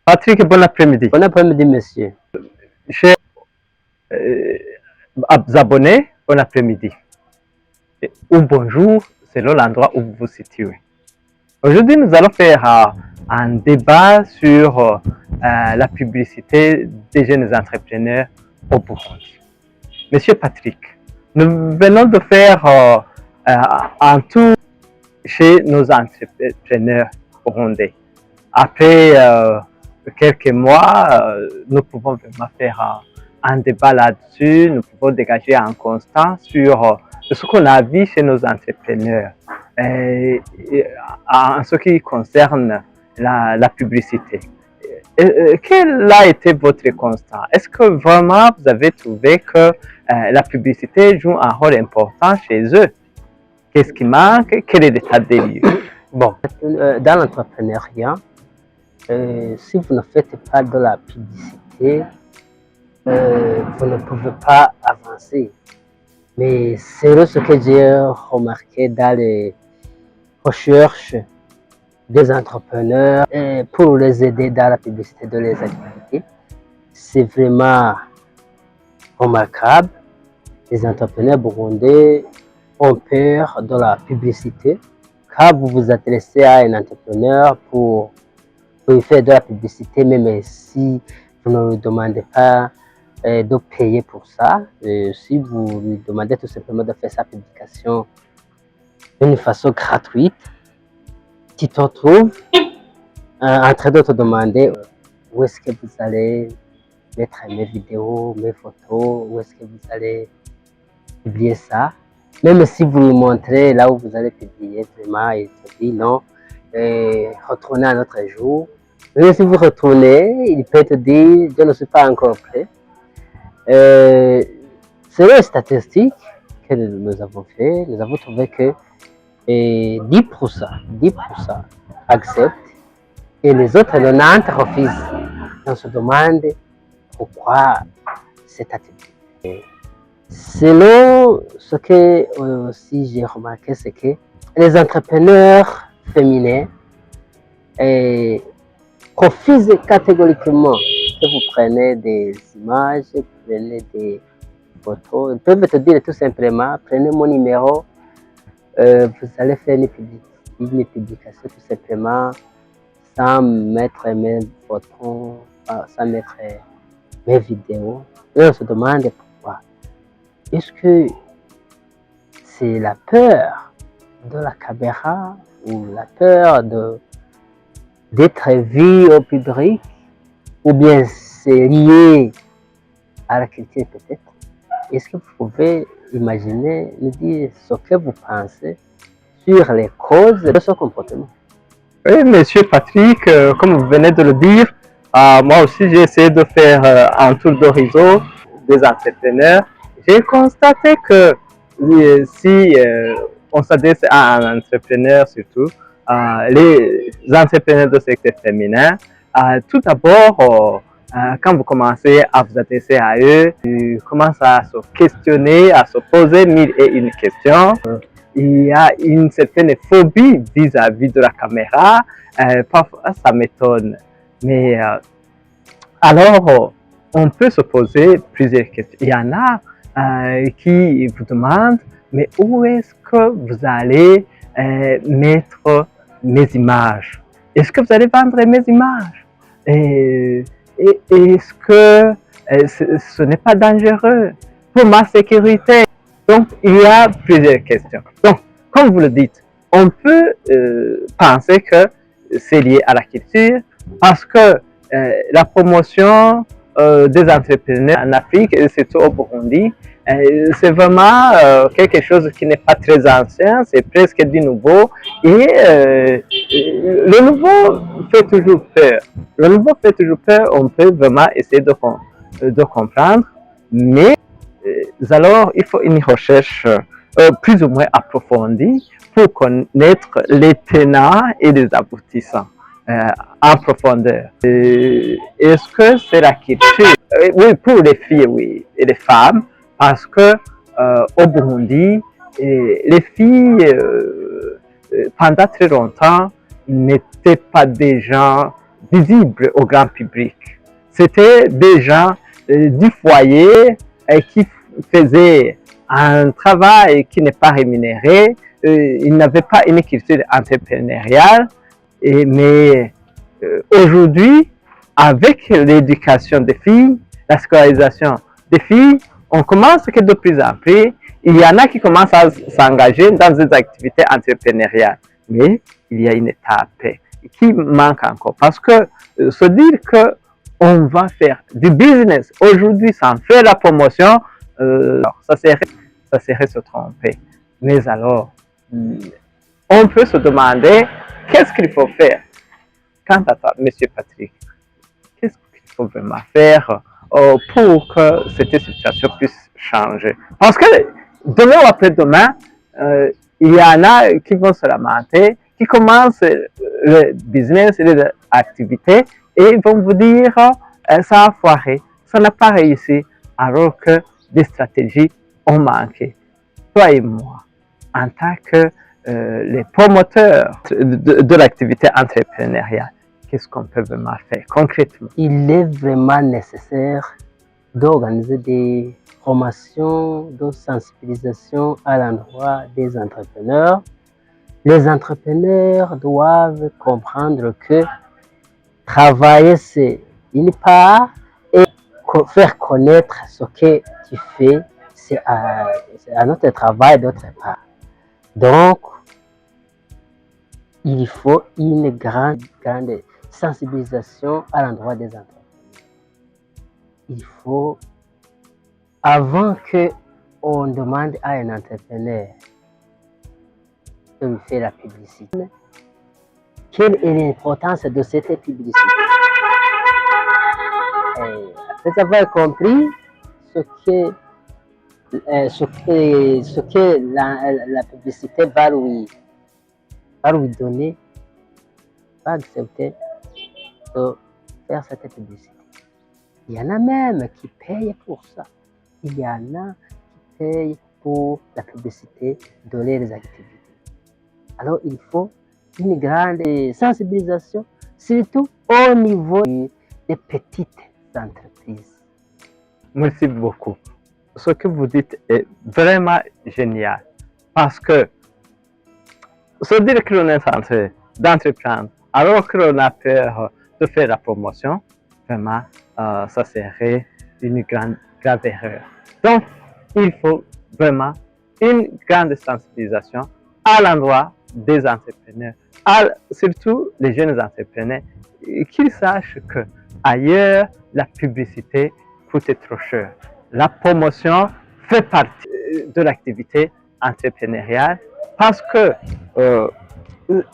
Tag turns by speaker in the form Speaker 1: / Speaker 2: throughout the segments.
Speaker 1: Patrick, bon après-midi.
Speaker 2: Bon après-midi, monsieur.
Speaker 1: Chers abonnés, bon après-midi. Ou bonjour, selon l'endroit où vous vous situez. Aujourd'hui, nous allons faire un débat sur la publicité des jeunes entrepreneurs au Burundi. Monsieur Patrick, nous venons de faire un tour chez nos entrepreneurs burundais. Après quelques mois, nous pouvons vraiment faire un débat là-dessus, nous pouvons dégager un constat sur ce qu'on a vu chez nos entrepreneurs en ce qui concerne la publicité. Quel a été votre constat? Est-ce que vraiment vous avez trouvé que la publicité joue un rôle important chez eux? Qu'est-ce qui manque? Quel est l'état des lieux?
Speaker 2: Bon, dans l'entrepreneuriat, si vous ne faites pas de la publicité, vous ne pouvez pas avancer. Mais c'est ce que j'ai remarqué dans les recherches des entrepreneurs pour les aider dans la publicité de leurs activités. C'est vraiment remarquable. Les entrepreneurs burundais ont peur de la publicité. Quand vous vous adressez à un entrepreneur pour lui faire de la publicité, même si vous ne lui demandez pas de payer pour ça, si vous lui demandez tout simplement de faire sa publication d'une façon gratuite, tu te retrouves en train de te demander où est-ce que vous allez mettre mes vidéos, mes photos, où est-ce que vous allez publier ça. Même si vous lui montrez là où vous allez publier, vraiment, il te dit non, retournez à notre jour. Même si vous retournez, il peut te dire je ne suis pas encore prêt. Selon les statistiques que nous avons fait, nous avons trouvé que 10% acceptent et les autres 90% refusent. On se demande pourquoi cette activité. Selon ce que aussi j'ai remarqué, c'est que les entrepreneurs féminins refusent catégoriquement que vous preniez des images, que vous prenez des photos. Ils peuvent te dire tout simplement, prenez mon numéro, vous allez faire une publication tout simplement sans mettre mes photos, sans mettre mes vidéos. Et on se demande pourquoi. Est-ce que c'est la peur de la caméra ou la peur d'être vu au public, ou bien c'est lié à la culture peut-être? Est-ce que vous pouvez imaginer, nous dire ce que vous pensez sur les causes de ce comportement?
Speaker 1: Oui, monsieur Patrick, comme vous venez de le dire, moi aussi j'ai essayé de faire un tour d'horizon des entrepreneurs. J'ai constaté que si on s'adresse à un entrepreneur surtout, les entrepreneurs de secteur féminin, tout d'abord, quand vous commencez à vous adresser à eux, ils commencent à se questionner, à se poser mille et une questions. Il y a une certaine phobie vis-à-vis de la caméra. Parfois, ça m'étonne. Mais alors, on peut se poser plusieurs questions. Il y en a qui vous demandent, mais où est-ce que vous allez mettre mes images? Est-ce que vous allez vendre mes images? Est-ce que ce n'est pas dangereux pour ma sécurité? Donc, il y a plusieurs questions. Donc, comme vous le dites, on peut penser que c'est lié à la culture parce que la promotion des entrepreneurs en Afrique, et surtout au Burundi, c'est vraiment quelque chose qui n'est pas très ancien, c'est presque du nouveau. Et le nouveau fait toujours peur. Le nouveau fait toujours peur, on peut vraiment essayer de comprendre, mais alors il faut une recherche plus ou moins approfondie pour connaître les tenants et les aboutissants en profondeur. Est-ce que c'est la culture? Oui, pour les filles, oui, et les femmes, parce que au Burundi, les filles, pendant très longtemps, n'étaient pas des gens visibles au grand public. C'était des gens du foyer qui faisaient un travail qui n'est pas rémunéré. Ils n'avaient pas une culture entrepreneuriale. Mais aujourd'hui, avec l'éducation des filles, la scolarisation des filles, on commence que de plus en plus, il y en a qui commencent à s'engager dans des activités entrepreneuriales. Mais il y a une étape qui manque encore. Parce que se dire qu'on va faire du business aujourd'hui sans faire la promotion, ça serait se tromper. Mais alors, on peut se demander qu'est-ce qu'il faut faire. Quant à toi, Monsieur Patrick, qu'est-ce qu'il faut vraiment faire pour que cette situation puisse changer? Parce que demain ou après-demain, il y en a qui vont se lamenter, qui commencent le business, les activités, et ils vont vous dire ça a foiré, ça n'a pas réussi, alors que des stratégies ont manqué. Toi et moi, en tant que les promoteurs de l'activité entrepreneuriale, qu'est-ce qu'on peut vraiment faire concrètement?
Speaker 2: Il est vraiment nécessaire d'organiser des formations de sensibilisation à l'endroit des entrepreneurs. Les entrepreneurs doivent comprendre que travailler, c'est une part, et faire connaître ce que tu fais, c'est un autre travail d'autre part. Donc, il faut une grande sensibilisation à l'endroit des entrepreneurs. Il faut, avant qu'on demande à un entrepreneur de lui faire la publicité, quelle est l'importance de cette publicité? Et après avoir compris ce que la publicité va lui donner, va accepter de faire cette publicité. Il y en a même qui payent pour ça. Il y en a qui payent pour la publicité de leurs activités. Alors il faut une grande sensibilisation, surtout au niveau des petites entreprises.
Speaker 1: Merci beaucoup. Ce que vous dites est vraiment génial parce que se dire que l'on est en train d'entreprendre alors que l'on a peur de faire la promotion, vraiment, ça serait une grave erreur. Donc, il faut vraiment une grande sensibilisation à l'endroit des entrepreneurs, surtout les jeunes entrepreneurs, qu'ils sachent que ailleurs, la publicité coûte trop cher. La promotion fait partie de l'activité entrepreneuriale parce que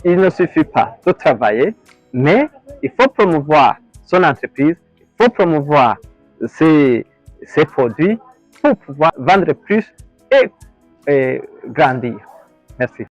Speaker 1: il ne suffit pas de travailler, mais il faut promouvoir son entreprise, il faut promouvoir ses produits pour pouvoir vendre plus et grandir. Merci.